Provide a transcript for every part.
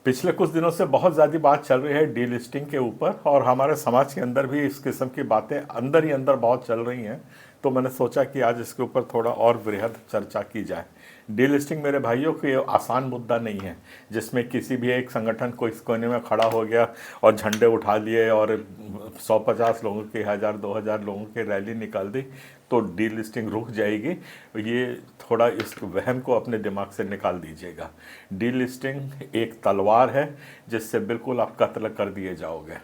पिछले कुछ दिनों से बहुत ज़्यादा बात चल रही है डीलिस्टिंग के ऊपर और हमारे समाज के अंदर भी इस किस्म की बातें अंदर ही अंदर बहुत चल रही हैं। तो मैंने सोचा कि आज इसके ऊपर थोड़ा और वृहद चर्चा की जाए। डीलिस्टिंग मेरे भाइयों को ये आसान मुद्दा नहीं है जिसमें किसी भी एक संगठन को इस कोने में खड़ा हो गया और झंडे उठा लिए और 150 लोगों की 1000-2000 लोगों की रैली निकाल दी तो डीलिस्टिंग रुक जाएगी। ये थोड़ा इस वहम को अपने दिमाग से निकाल दीजिएगा। डीलिस्टिंग एक तलवार है जिससे बिल्कुल आप कत्ल कर दिए जाओगे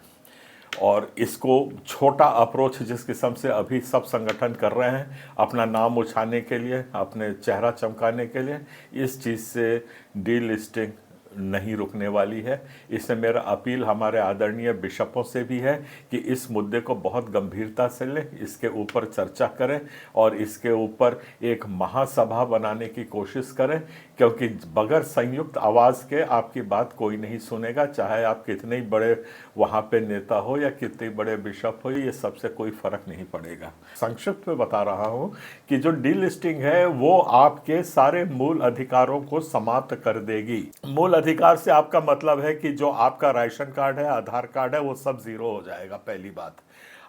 और इसको छोटा अप्रोच जिस किस्म से अभी सब संगठन कर रहे हैं अपना नाम उछालने के लिए, अपने चेहरा चमकाने के लिए, इस चीज़ से डीलिस्टिंग नहीं रुकने वाली है। इससे मेरा अपील हमारे आदरणीय बिशपों से भी है कि इस मुद्दे को बहुत गंभीरता से लें, इसके ऊपर चर्चा करें और इसके ऊपर एक महासभा बनाने की कोशिश करें, क्योंकि बगैर संयुक्त आवाज़ के आपकी बात कोई नहीं सुनेगा। चाहे आप कितने ही बड़े वहाँ पे नेता हो या कितने बड़े बिशप हो, ये सबसे कोई फ़र्क नहीं पड़ेगा। संक्षिप्त में बता रहा हूँ कि जो डीलिस्टिंग है वो आपके सारे मूल अधिकारों को समाप्त कर देगी। मूल अधिकार से आपका मतलब है कि जो आपका राशन कार्ड है, आधार कार्ड है, वो सब जीरो हो जाएगा। पहली बात,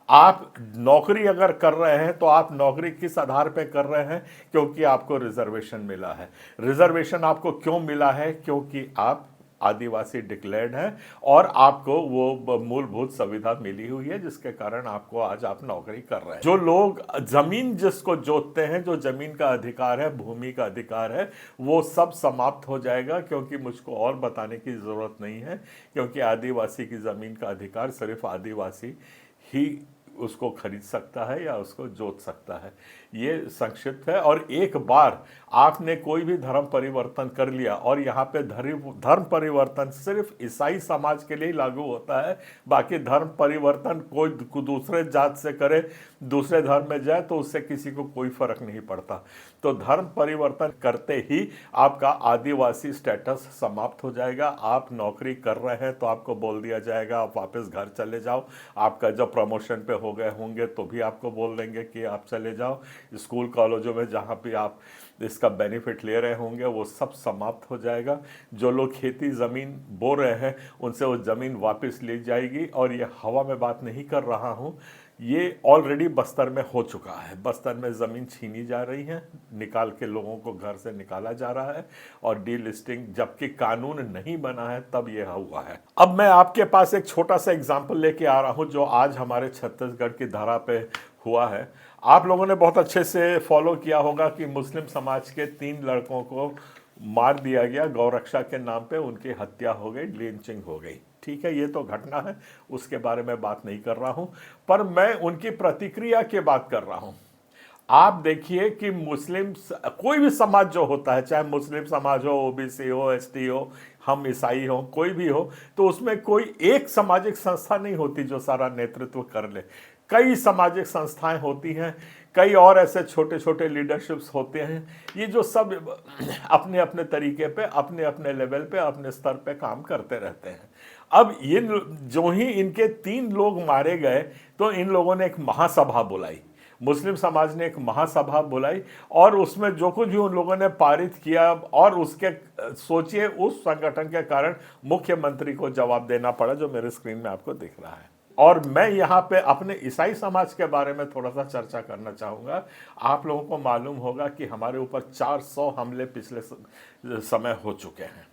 आप नौकरी अगर कर रहे हैं तो आप नौकरी किस आधार पे कर रहे हैं? क्योंकि आपको रिजर्वेशन मिला है। रिजर्वेशन आपको क्यों मिला है? क्योंकि आप आदिवासी डिक्लेयर्ड हैं और आपको वो मूलभूत सुविधा मिली हुई है जिसके कारण आपको आज आप नौकरी कर रहे हैं। जो लोग जमीन जिसको जोतते हैं, जो जमीन का अधिकार है, भूमि का अधिकार है, वो सब समाप्त हो जाएगा। क्योंकि मुझको और बताने की जरूरत नहीं है, क्योंकि आदिवासी की जमीन का अधिकार सिर्फ आदिवासी ही उसको खरीद सकता है या उसको जोत सकता है। ये संक्षिप्त है। और एक बार आपने कोई भी धर्म परिवर्तन कर लिया, और यहाँ पे धर्म परिवर्तन सिर्फ ईसाई समाज के लिए ही लागू होता है, बाकी धर्म परिवर्तन कोई दूसरे जात से करे, दूसरे धर्म में जाए तो उससे किसी को कोई फर्क नहीं पड़ता। तो धर्म परिवर्तन करते ही आपका आदिवासी स्टेटस समाप्त हो जाएगा। आप नौकरी कर रहे हैं तो आपको बोल दिया जाएगा आप वापस घर चले जाओ। आपका जब प्रमोशन पे हो गए होंगे तो भी आपको बोल देंगे कि आप चले जाओ। स्कूल कॉलेजों में जहाँ भी आप इसका बेनिफिट ले रहे होंगे वो सब समाप्त हो जाएगा। जो लोग खेती ज़मीन बो रहे हैं उनसे वो ज़मीन वापस ली जाएगी। और ये हवा में बात नहीं कर रहा हूँ, ये ऑलरेडी बस्तर में हो चुका है। बस्तर में ज़मीन छीनी जा रही है, निकाल के लोगों को घर से निकाला जा रहा है। और डीलिस्टिंग जबकि कानून नहीं बना है तब यह हुआ है। अब मैं आपके पास एक छोटा सा एग्जाम्पल लेके आ रहा हूँ जो आज हमारे छत्तीसगढ़ की धारा पे हुआ है। आप लोगों ने बहुत अच्छे से फॉलो किया होगा कि मुस्लिम समाज के 3 लड़कों को मार दिया गया, गौरक्षा के नाम पे उनकी हत्या हो गई, लिंचिंग हो गई। ठीक है, ये तो घटना है, उसके बारे में बात नहीं कर रहा हूं, पर मैं उनकी प्रतिक्रिया की बात कर रहा हूं। आप देखिए कि मुस्लिम कोई भी समाज जो होता है, चाहे मुस्लिम समाज हो, ओबीसी हो, एसटी हो, हम ईसाई हो, कोई भी हो, तो उसमें कोई एक सामाजिक संस्था नहीं होती जो सारा नेतृत्व कर ले। कई सामाजिक संस्थाएं होती हैं, कई और ऐसे छोटे छोटे लीडरशिप्स होते हैं। ये जो सब अपने अपने तरीके पे, अपने अपने लेवल पे, अपने स्तर पे काम करते रहते हैं। अब ये जो ही इनके 3 लोग मारे गए तो इन लोगों ने एक महासभा बुलाई, मुस्लिम समाज ने एक महासभा बुलाई और उसमें जो कुछ भी उन लोगों ने पारित किया, और उसके सोचिए उस संगठन के कारण मुख्यमंत्री को जवाब देना पड़ा, जो मेरे स्क्रीन में आपको दिख रहा है। और मैं यहाँ पे अपने ईसाई समाज के बारे में थोड़ा सा चर्चा करना चाहूँगा। आप लोगों को मालूम होगा कि हमारे ऊपर 400 हमले पिछले समय हो चुके हैं,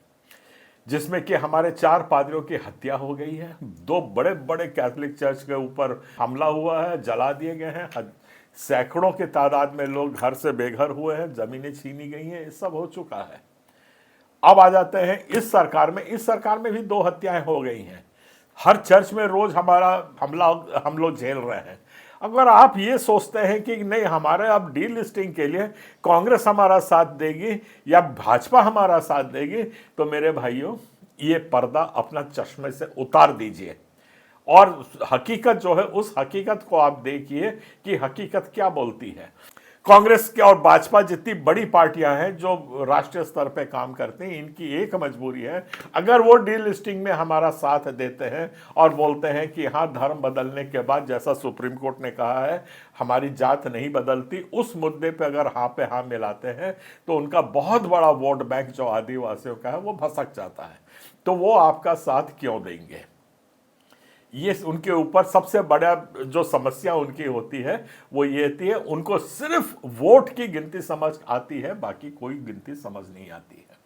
जिसमें कि हमारे 4 पादरियों की हत्या हो गई है। 2 बड़े बड़े कैथोलिक चर्च के ऊपर हमला हुआ है, जला दिए गए हैं। सैकड़ों की तादाद में लोग घर से बेघर हुए हैं, जमीनें छीनी गई हैं, ये सब हो चुका है। अब आ जाते हैं इस सरकार में। इस सरकार में भी 2 हत्याएं हो गई हैं। हर चर्च में रोज हमारा हमला हम लोग झेल रहे हैं। अगर आप ये सोचते हैं कि नहीं हमारे अब डीलिस्टिंग के लिए कांग्रेस हमारा साथ देगी या भाजपा हमारा साथ देगी, तो मेरे भाइयों ये पर्दा अपना चश्मे से उतार दीजिए और हकीकत जो है उस हकीकत को आप देखिए कि हकीकत क्या बोलती है। कांग्रेस के और भाजपा जितनी बड़ी पार्टियां हैं जो राष्ट्रीय स्तर पे काम करते हैं, इनकी एक मजबूरी है, अगर वो डीलिस्टिंग में हमारा साथ देते हैं और बोलते हैं कि हाँ, धर्म बदलने के बाद जैसा सुप्रीम कोर्ट ने कहा है हमारी जात नहीं बदलती, उस मुद्दे पे अगर हाँ पे हाँ मिलाते हैं तो उनका बहुत बड़ा वोट बैंक जो आदिवासियों का है वो भसक जाता है। तो वो आपका साथ क्यों देंगे? ये उनके ऊपर सबसे बड़ा जो समस्या उनकी होती है वो ये होती है, उनको सिर्फ वोट की गिनती समझ आती है, बाकी कोई गिनती समझ नहीं आती है।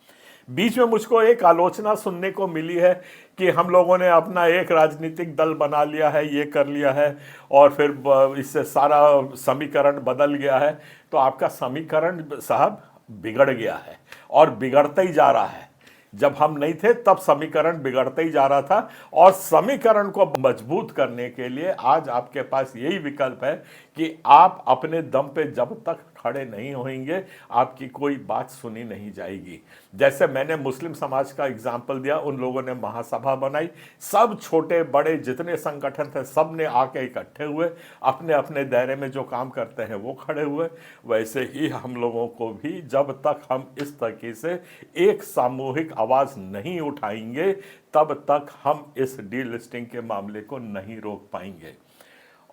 बीच में मुझको एक आलोचना सुनने को मिली है कि हम लोगों ने अपना एक राजनीतिक दल बना लिया है, ये कर लिया है और फिर इससे सारा समीकरण बदल गया है। तो आपका समीकरण साहब बिगड़ गया है और बिगड़ता ही जा रहा है। जब हम नहीं थे तब समीकरण बिगड़ता ही जा रहा था, और समीकरण को मजबूत करने के लिए आज आपके पास यही विकल्प है कि आप अपने दम पे जब तक खड़े नहीं होंगे आपकी कोई बात सुनी नहीं जाएगी। जैसे मैंने मुस्लिम समाज का एग्जाम्पल दिया, उन लोगों ने महासभा बनाई, सब छोटे बड़े जितने संगठन थे सब ने आके इकट्ठे हुए, अपने अपने दायरे में जो काम करते हैं वो खड़े हुए। वैसे ही हम लोगों को भी जब तक हम इस तरीके से एक सामूहिक आवाज नहीं उठाएंगे तब तक हम इस डीलिस्टिंग के मामले को नहीं रोक पाएंगे।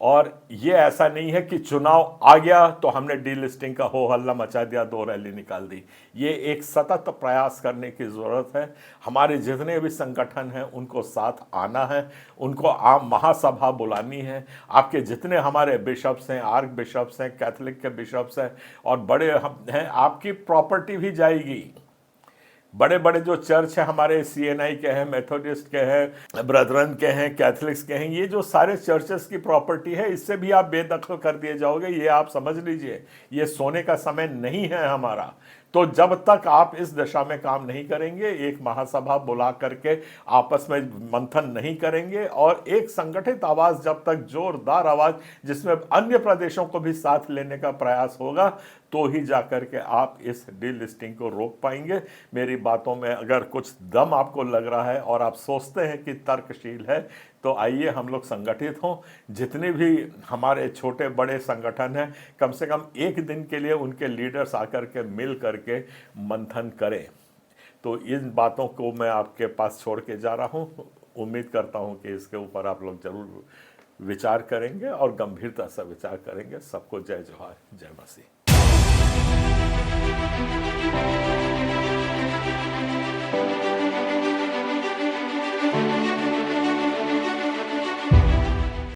और ये ऐसा नहीं है कि चुनाव आ गया तो हमने डीलिस्टिंग का हो हल्ला मचा दिया, 2 रैली निकाल दी। ये एक सतत प्रयास करने की ज़रूरत है। हमारे जितने भी संगठन हैं उनको साथ आना है, उनको आम महासभा बुलानी है। आपके जितने हमारे बिशप्स हैं, आर्क बिशप्स हैं, कैथोलिक के बिशप्स हैं और बड़े हैं, आपकी प्रॉपर्टी भी जाएगी। बड़े बड़े जो चर्च हैं हमारे, CNI के हैं, मेथोडिस्ट के हैं, ब्रदरन के हैं, कैथलिक्स के हैं, ये जो सारे चर्चेस की प्रॉपर्टी है, इससे भी आप बेदखल कर दिए जाओगे। ये आप समझ लीजिए, ये सोने का समय नहीं है हमारा। तो जब तक आप इस दिशा में काम नहीं करेंगे, एक महासभा बुला करके आपस में मंथन नहीं करेंगे और एक संगठित आवाज़, जब तक जोरदार आवाज़ जिसमें अन्य प्रदेशों को भी साथ लेने का प्रयास होगा, तो ही जाकर के आप इस डीलिस्टिंग को रोक पाएंगे। मेरी बातों में अगर कुछ दम आपको लग रहा है और आप सोचते हैं कि तर्कशील है, तो आइए हम लोग संगठित हों। जितने भी हमारे छोटे बड़े संगठन हैं, कम से कम एक दिन के लिए उनके लीडर्स आकर के मिल करके मंथन करें। तो इन बातों को मैं आपके पास छोड़ के जा रहा हूँ। उम्मीद करता हूँ कि इसके ऊपर आप लोग जरूर विचार करेंगे और गंभीरता से विचार करेंगे। सबको जय जोहार, जय मसीह।